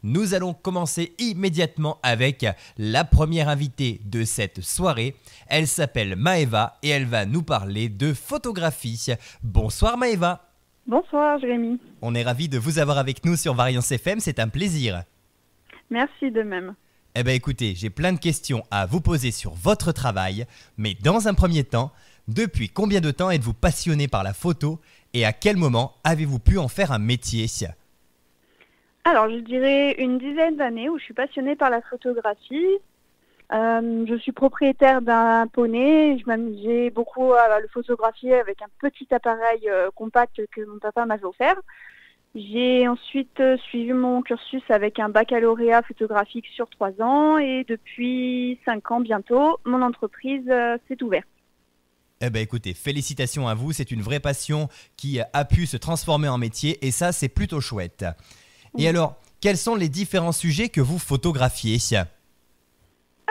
Nous allons commencer immédiatement avec la première invitée de cette soirée. Elle s'appelle Maëva et elle va nous parler de photographie. Bonsoir Maëva. Bonsoir Jérémy. On est ravis de vous avoir avec nous sur Variance FM, c'est un plaisir. Merci de même. Eh bien écoutez, j'ai plein de questions à vous poser sur votre travail, mais dans un premier temps, depuis combien de temps êtes-vous passionné par la photo et à quel moment avez-vous pu en faire un métier ? Alors je dirais une dizaine d'années où je suis passionnée par la photographie. Je suis propriétaire d'un poney, je m'amusais beaucoup à le photographier avec un petit appareil compact que mon papa m'avait offert. J'ai ensuite suivi mon cursus avec un baccalauréat photographique sur 3 ans et depuis 5 ans bientôt, mon entreprise s'est ouverte. Eh bien écoutez, félicitations à vous, c'est une vraie passion qui a pu se transformer en métier et ça c'est plutôt chouette. Et alors, quels sont les différents sujets que vous photographiez ?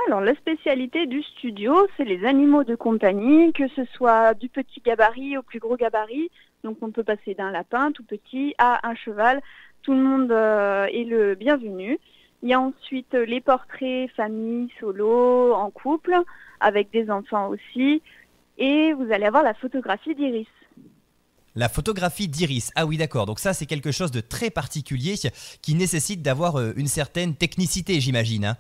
Alors la spécialité du studio, c'est les animaux de compagnie, que ce soit du petit gabarit au plus gros gabarit. Donc on peut passer d'un lapin tout petit à un cheval. Tout le monde est le bienvenu. Il y a ensuite les portraits famille, solo, en couple, avec des enfants aussi. Et vous allez avoir la photographie d'iris. La photographie d'iris, ah oui d'accord, donc ça c'est quelque chose de très particulier qui nécessite d'avoir une certaine technicité j'imagine. Hein.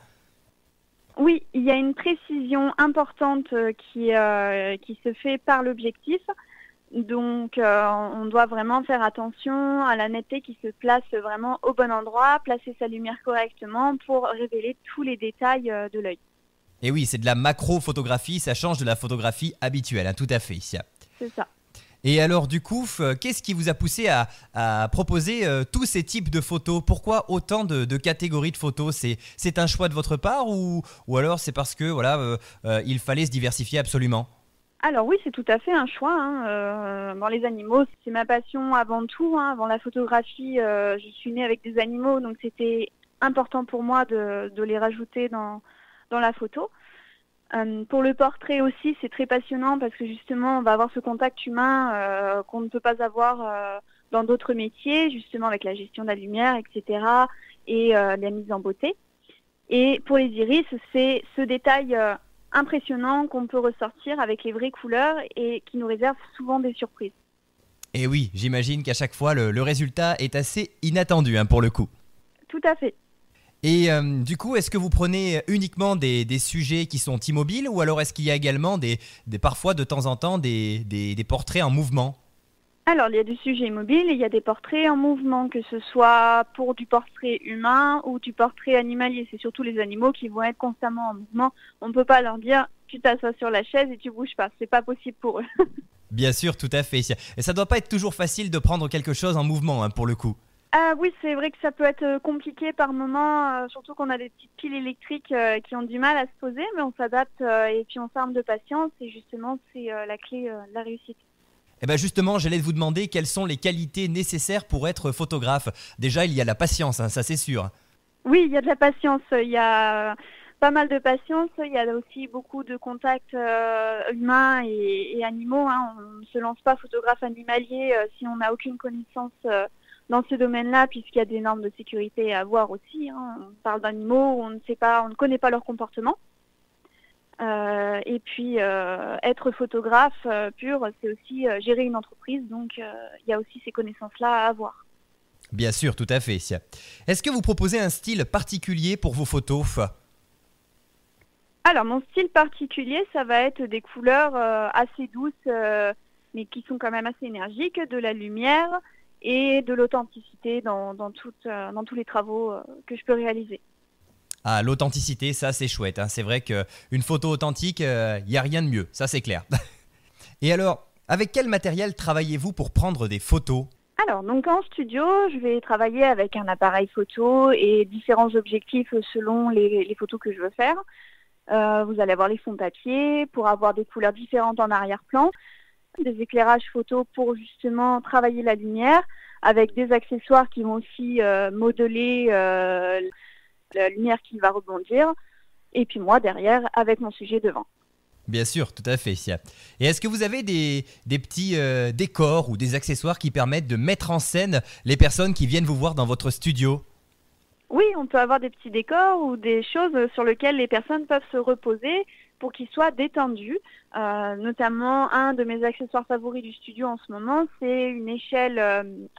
Oui, il y a une précision importante qui se fait par l'objectif. Donc on doit vraiment faire attention à la netteté qui se place vraiment au bon endroit, placer sa lumière correctement pour révéler tous les détails de l'œil. Et oui, c'est de la macro-photographie, ça change de la photographie habituelle, hein, tout à fait. C'est ça. Et alors du coup, qu'est-ce qui vous a poussé à proposer tous ces types de photos ? Pourquoi autant de catégories de photos ? C'est un choix de votre part ou alors c'est parce que voilà, il fallait se diversifier absolument ? Alors oui, c'est tout à fait un choix. Bon, les animaux, c'est ma passion avant tout. Avant la photographie, je suis née avec des animaux, donc c'était important pour moi de les rajouter dans la photo. Pour le portrait aussi, c'est très passionnant parce que justement, on va avoir ce contact humain qu'on ne peut pas avoir dans d'autres métiers, justement avec la gestion de la lumière, etc. et la mise en beauté. Et pour les iris, c'est ce détail impressionnant qu'on peut ressortir avec les vraies couleurs et qui nous réserve souvent des surprises. Et oui, j'imagine qu'à chaque fois, le résultat est assez inattendu hein, pour le coup. Tout à fait. Et du coup, est-ce que vous prenez uniquement des sujets qui sont immobiles ou alors est-ce qu'il y a également parfois de temps en temps des portraits en mouvement ? Alors, il y a du sujet immobile et il y a des portraits en mouvement, que ce soit pour du portrait humain ou du portrait animalier. C'est surtout les animaux qui vont être constamment en mouvement. On ne peut pas leur dire « tu t'assois sur la chaise et tu bouges pas ». C'est pas possible pour eux. Bien sûr, tout à fait. Et ça doit pas être toujours facile de prendre quelque chose en mouvement hein, pour le coup. Ah oui, c'est vrai que ça peut être compliqué par moments, surtout qu'on a des petites piles électriques qui ont du mal à se poser, mais on s'adapte et puis on s'arme de patience et justement c'est la clé de la réussite. Eh bien justement, j'allais vous demander quelles sont les qualités nécessaires pour être photographe. Déjà, il y a la patience, hein, ça c'est sûr. Oui, il y a de la patience, il y a pas mal de patience, il y a aussi beaucoup de contacts humains et animaux. Hein. On ne se lance pas photographe animalier si on n'a aucune connaissance dans ce domaine-là, puisqu'il y a des normes de sécurité à avoir aussi. Hein. On parle d'animaux où on ne connaît pas leur comportement. Et puis, être photographe pur, c'est aussi gérer une entreprise. Donc, il y a aussi ces connaissances-là à avoir. Bien sûr, tout à fait. Est-ce que vous proposez un style particulier pour vos photos ? Alors, mon style particulier, ça va être des couleurs assez douces, mais qui sont quand même assez énergiques, de la lumière et de l'authenticité dans tous les travaux que je peux réaliser. Ah, l'authenticité, ça c'est chouette. Hein. C'est vrai qu'une photo authentique, il n'y a rien de mieux, ça c'est clair. Et alors, avec quel matériel travaillez-vous pour prendre des photos ? Alors, donc en studio, je vais travailler avec un appareil photo et différents objectifs selon les photos que je veux faire. Vous allez avoir les fonds papier pour avoir des couleurs différentes en arrière-plan, des éclairages photo pour justement travailler la lumière, avec des accessoires qui vont aussi modeler la lumière qui va rebondir, et puis moi derrière avec mon sujet devant. Bien sûr, tout à fait. Et est-ce que vous avez des petits décors ou des accessoires qui permettent de mettre en scène les personnes qui viennent vous voir dans votre studio ? Oui, on peut avoir des petits décors ou des choses sur lesquelles les personnes peuvent se reposer pour qu'ils soient détendus. Notamment, un de mes accessoires favoris du studio en ce moment, c'est une échelle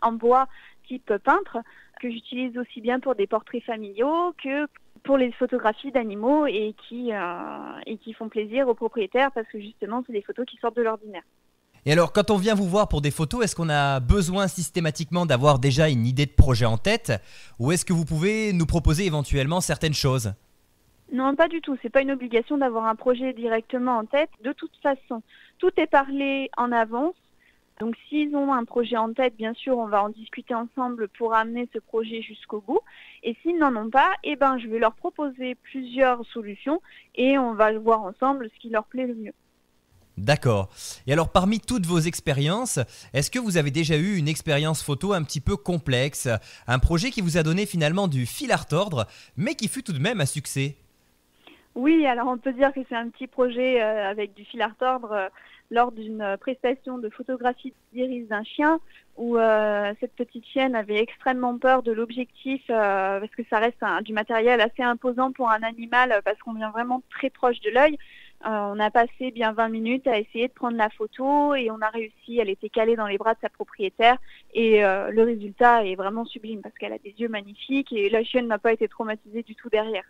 en bois type peintre que j'utilise aussi bien pour des portraits familiaux que pour les photographies d'animaux et qui font plaisir aux propriétaires parce que justement, c'est des photos qui sortent de l'ordinaire. Et alors, quand on vient vous voir pour des photos, est-ce qu'on a besoin systématiquement d'avoir déjà une idée de projet en tête ou est-ce que vous pouvez nous proposer éventuellement certaines choses? Non, pas du tout. C'est pas une obligation d'avoir un projet directement en tête. De toute façon, tout est parlé en avance. Donc, s'ils ont un projet en tête, bien sûr, on va en discuter ensemble pour amener ce projet jusqu'au bout. Et s'ils n'en ont pas, je vais leur proposer plusieurs solutions et on va voir ensemble ce qui leur plaît le mieux. D'accord. Et alors, parmi toutes vos expériences, est-ce que vous avez déjà eu une expérience photo un petit peu complexe, un projet qui vous a donné finalement du fil à retordre, mais qui fut tout de même un succès? Oui, alors on peut dire que c'est un petit projet avec du fil à retordre lors d'une prestation de photographie d'iris d'un chien où cette petite chienne avait extrêmement peur de l'objectif parce que ça reste du matériel assez imposant pour un animal parce qu'on vient vraiment très proche de l'œil. On a passé bien 20 minutes à essayer de prendre la photo et on a réussi. Elle était calée dans les bras de sa propriétaire et le résultat est vraiment sublime parce qu'elle a des yeux magnifiques et la chienne n'a pas été traumatisée du tout derrière.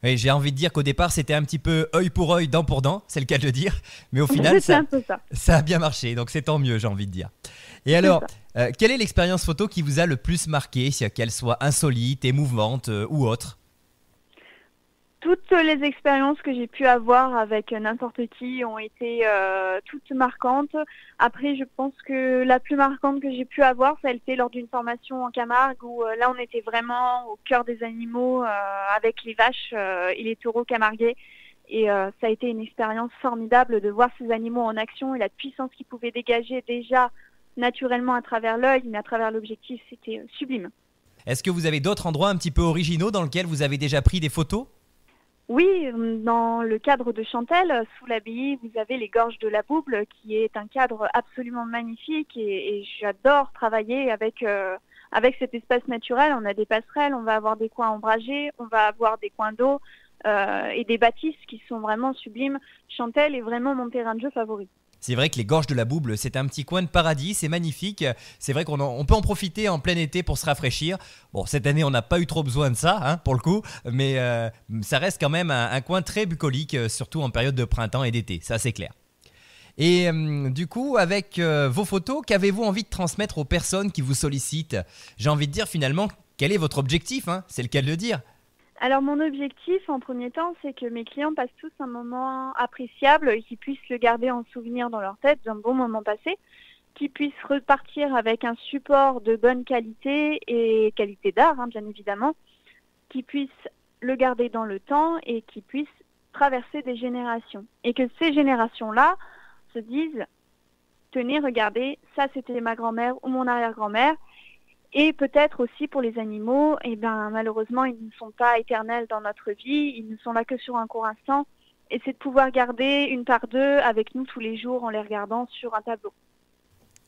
Et j'ai envie de dire qu'au départ, c'était un petit peu œil pour œil, dent pour dent, c'est le cas de le dire. Mais au final, C'est un peu ça. ça a bien marché, donc c'est tant mieux, j'ai envie de dire. Et alors, quelle est l'expérience photo qui vous a le plus marqué, qu'elle soit insolite, émouvante ou autre? Toutes les expériences que j'ai pu avoir avec n'importe qui ont été toutes marquantes. Après, je pense que la plus marquante que j'ai pu avoir, ça a été lors d'une formation en Camargue où là, on était vraiment au cœur des animaux avec les vaches et les taureaux camarguais. Et ça a été une expérience formidable de voir ces animaux en action et la puissance qu'ils pouvaient dégager déjà naturellement à travers l'œil, mais à travers l'objectif, c'était sublime. Est-ce que vous avez d'autres endroits un petit peu originaux dans lesquels vous avez déjà pris des photos? Oui, dans le cadre de Chantelle, sous l'abbaye, vous avez les gorges de la Bouble, qui est un cadre absolument magnifique et j'adore travailler avec cet espace naturel. On a des passerelles, on va avoir des coins ombragés, on va avoir des coins d'eau et des bâtisses qui sont vraiment sublimes. Chantelle est vraiment mon terrain de jeu favori. C'est vrai que les gorges de la Bouble, c'est un petit coin de paradis, c'est magnifique. C'est vrai qu'on peut en profiter en plein été pour se rafraîchir. Bon, cette année, on n'a pas eu trop besoin de ça, pour le coup, mais ça reste quand même un coin très bucolique, surtout en période de printemps et d'été, ça c'est clair. Et du coup, avec vos photos, qu'avez-vous envie de transmettre aux personnes qui vous sollicitent? J'ai envie de dire finalement, quel est votre objectif, c'est le cas de le dire. Alors mon objectif en premier temps, c'est que mes clients passent tous un moment appréciable et qu'ils puissent le garder en souvenir dans leur tête d'un bon moment passé, qu'ils puissent repartir avec un support de bonne qualité et qualité d'art, bien évidemment, qu'ils puissent le garder dans le temps et qu'ils puissent traverser des générations. Et que ces générations-là se disent, tenez, regardez, ça c'était ma grand-mère ou mon arrière-grand-mère. Et peut-être aussi pour les animaux, malheureusement, ils ne sont pas éternels dans notre vie, ils ne sont là que sur un court instant. Et c'est de pouvoir garder une part d'eux avec nous tous les jours en les regardant sur un tableau.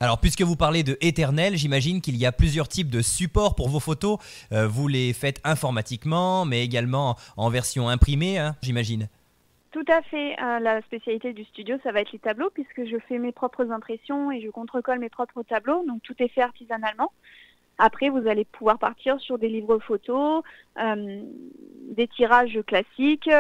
Alors, puisque vous parlez de éternel, j'imagine qu'il y a plusieurs types de supports pour vos photos. Vous les faites informatiquement, mais également en version imprimée, j'imagine. Tout à fait. La spécialité du studio, ça va être les tableaux, puisque je fais mes propres impressions et je contrecolle mes propres tableaux. Donc, tout est fait artisanalement. Après, vous allez pouvoir partir sur des livres photos, des tirages classiques,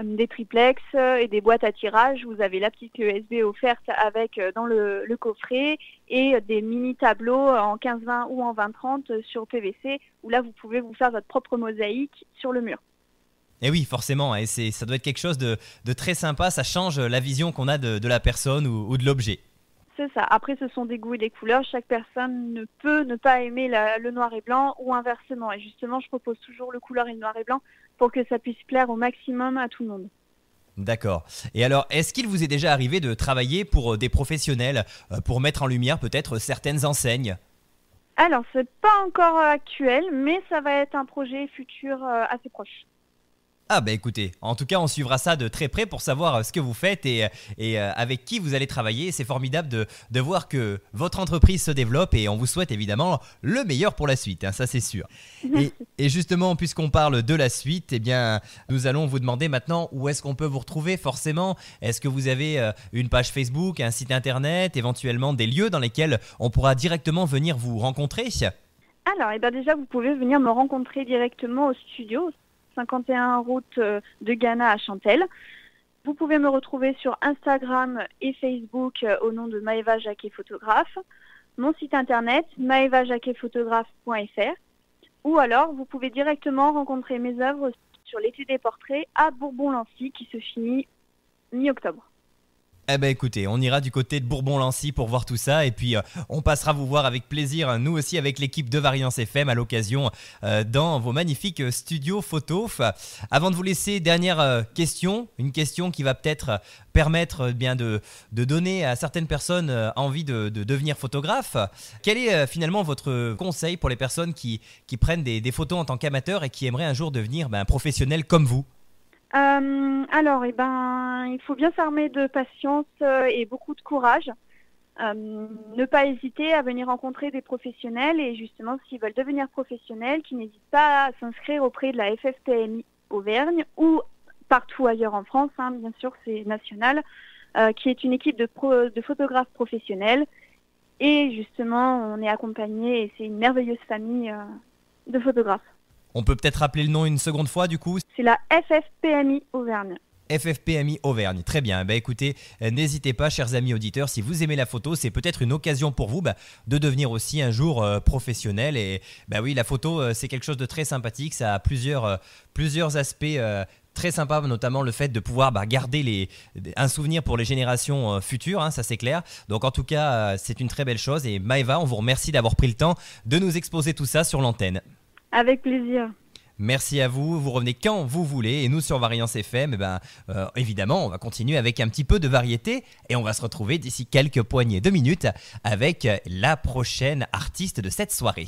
des triplex et des boîtes à tirage. Vous avez la petite clé USB offerte avec dans le coffret et des mini tableaux en 15-20 ou en 20-30 sur PVC où là, vous pouvez vous faire votre propre mosaïque sur le mur. Et oui, forcément, et ça doit être quelque chose de très sympa. Ça change la vision qu'on a de la personne ou de l'objet. C'est ça. Après, ce sont des goûts et des couleurs. Chaque personne ne peut ne pas aimer le noir et blanc ou inversement. Et justement, je propose toujours le couleur et le noir et blanc pour que ça puisse plaire au maximum à tout le monde. D'accord. Et alors, est-ce qu'il vous est déjà arrivé de travailler pour des professionnels, pour mettre en lumière peut-être certaines enseignes? Alors, c'est pas encore actuel, mais ça va être un projet futur assez proche. Ah bah écoutez, en tout cas on suivra ça de très près pour savoir ce que vous faites et avec qui vous allez travailler. C'est formidable de voir que votre entreprise se développe et on vous souhaite évidemment le meilleur pour la suite, hein, ça c'est sûr. Et justement, puisqu'on parle de la suite, eh bien, nous allons vous demander maintenant où est-ce qu'on peut vous retrouver forcément. Est-ce que vous avez une page Facebook, un site internet, éventuellement des lieux dans lesquels on pourra directement venir vous rencontrer? Alors, déjà, vous pouvez venir me rencontrer directement au studio, 51 route de Ghana à Chantelle. Vous pouvez me retrouver sur Instagram et Facebook au nom de Maëva Jacquet Photographe. Mon site internet, maevajacquetphotographe.fr. Ou alors, vous pouvez directement rencontrer mes œuvres sur l'été des portraits à Bourbon-Lancy qui se finit mi-octobre. Eh ben écoutez, on ira du côté de Bourbon-Lancy pour voir tout ça et puis on passera vous voir avec plaisir, nous aussi avec l'équipe de Variance FM à l'occasion dans vos magnifiques studios photos. Avant de vous laisser, dernière question, une question qui va peut-être permettre bien de donner à certaines personnes envie de devenir photographe. Quel est finalement votre conseil pour les personnes qui prennent des photos en tant qu'amateurs et qui aimeraient un jour devenir professionnels comme vous? Alors, il faut bien s'armer de patience et beaucoup de courage. Ne pas hésiter à venir rencontrer des professionnels et justement, s'ils veulent devenir professionnels, qu'ils n'hésitent pas à s'inscrire auprès de la FFPMI Auvergne ou partout ailleurs en France, hein, bien sûr, c'est national, qui est une équipe de photographes professionnels. Et justement, on est accompagné et c'est une merveilleuse famille de photographes. On peut peut-être rappeler le nom une seconde fois du coup? C'est la FFPMI Auvergne. FFPMI Auvergne, très bien. Écoutez, n'hésitez pas, chers amis auditeurs, si vous aimez la photo, c'est peut-être une occasion pour vous de devenir aussi un jour professionnel. Et oui, la photo, c'est quelque chose de très sympathique. Ça a plusieurs aspects très sympas, notamment le fait de pouvoir garder un souvenir pour les générations futures, hein, ça c'est clair. Donc en tout cas, c'est une très belle chose. Et Maëva, on vous remercie d'avoir pris le temps de nous exposer tout ça sur l'antenne. Avec plaisir. Merci à vous, vous revenez quand vous voulez et nous sur Variance FM, évidemment on va continuer avec un petit peu de variété et on va se retrouver d'ici quelques poignées de minutes avec la prochaine artiste de cette soirée.